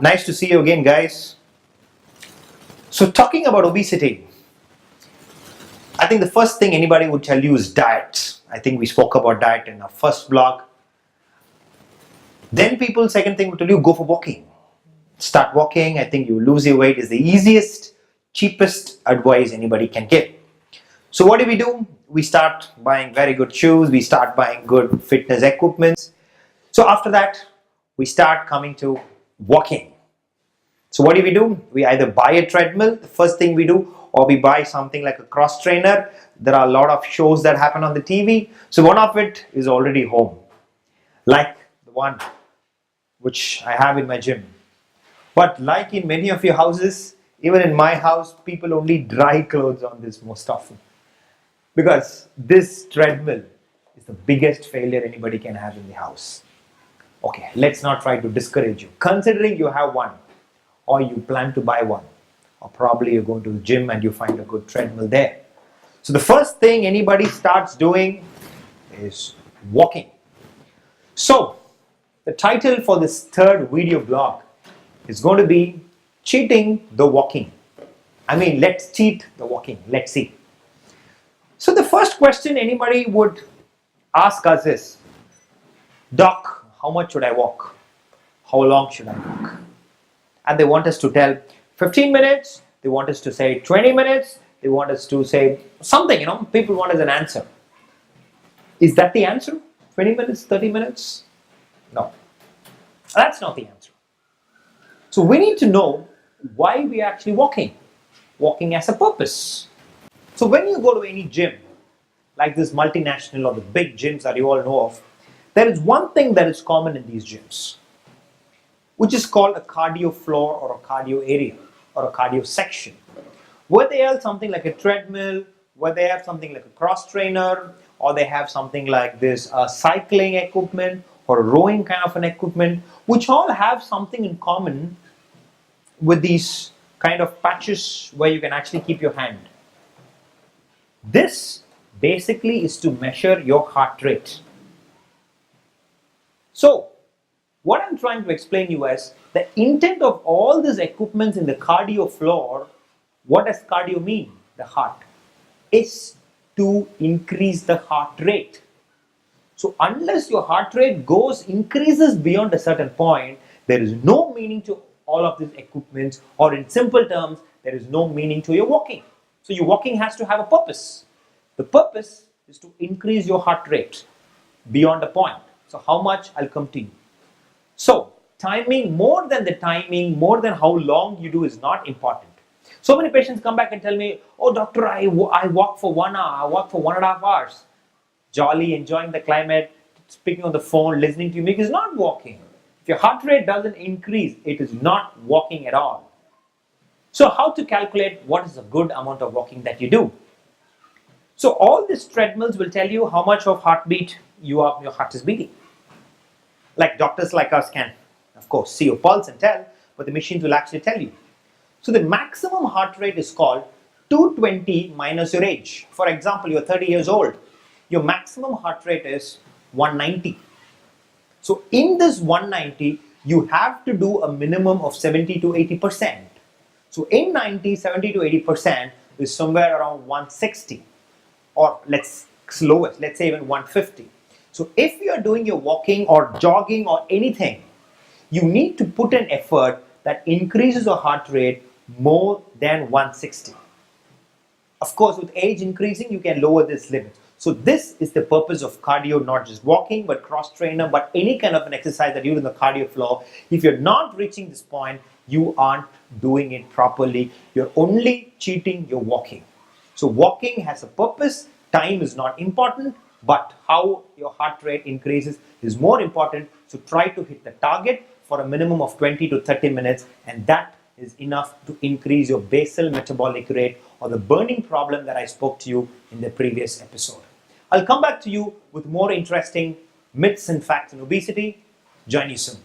Nice to see you again, guys. So talking about obesity, I think the first thing anybody would tell you is diet. I think we spoke about diet in our first blog. Then people, second thing would tell you, go for walking. Start walking. I think you lose your weight is the easiest, cheapest advice anybody can give. So what do? We start buying very good shoes. We start buying good fitness equipment. So after that, we start coming to walking. So what do? We either buy a treadmill, the first thing we do, or we buy something like a cross trainer. There are a lot of shows that happen on the TV. So one of it is already home, like the one which I have in my gym. But like in many of your houses, even in my house, people only dry clothes on this most often. Because this treadmill is the biggest failure anybody can have in the house. Okay, let's not try to discourage you. Considering you have one, or you plan to buy one, or probably you're going to the gym and you find a good treadmill there. So the first thing anybody starts doing is walking. So the title for this third video blog is going to be cheating the walking. I mean, let's cheat the walking. Let's see. So the first question anybody would ask us is, Doc, how much should I walk? How long should I walk? And they want us to tell 15 minutes, they want us to say 20 minutes, they want us to say something, people want us an answer. Is that the answer? 20 minutes, 30 minutes? No. That's not the answer. So we need to know why we are actually walking. Walking as a purpose. So when you go to any gym, like this multinational or the big gyms that you all know of, there is one thing that is common in these gyms, which is called a cardio floor or a cardio area or a cardio section, where they have something like a treadmill, where they have something like a cross trainer, or they have something like this cycling equipment or rowing kind of an equipment, which all have something in common with these kind of patches where you can actually keep your hand. This basically is to measure your heart rate. So what I'm trying to explain to you is the intent of all these equipments in the cardio floor. What does cardio mean? The heart is to increase the heart rate. So unless your heart rate increases beyond a certain point, there is no meaning to all of these equipments, or in simple terms, there is no meaning to your walking. So your walking has to have a purpose. The purpose is to increase your heart rate beyond a point. So how much? I'll come to you. So timing, more than how long you do is not important. So many patients come back and tell me, oh doctor, I walk for 1 hour, I walk for 1.5 hours. Jolly, enjoying the climate, speaking on the phone, listening to music is not walking. If your heart rate doesn't increase, it is not walking at all. So how to calculate what is a good amount of walking that you do? So all these treadmills will tell you how much of heartbeat your heart is beating. Like doctors like us can, of course, see your pulse and tell, but the machines will actually tell you. So the maximum heart rate is called 220 minus your age. For example, you're 30 years old. Your maximum heart rate is 190. So in this 190, you have to do a minimum of 70 to 80%. So in 90, 70 to 80% is somewhere around 160. Or let's say even 150. So if you are doing your walking or jogging or anything, you need to put an effort that increases your heart rate more than 160. Of course, with age increasing, you can lower this limit. So this is the purpose of cardio, not just walking, but cross trainer, but any kind of an exercise that you do in the cardio floor. If you're not reaching this point, you aren't doing it properly. You're only cheating your walking. So walking has a purpose. Time is not important, but how your heart rate increases is more important. So try to hit the target for a minimum of 20 to 30 minutes, and that is enough to increase your basal metabolic rate, or the burning problem that I spoke to you in the previous episode. I'll come back to you with more interesting myths and facts in obesity. Join you soon.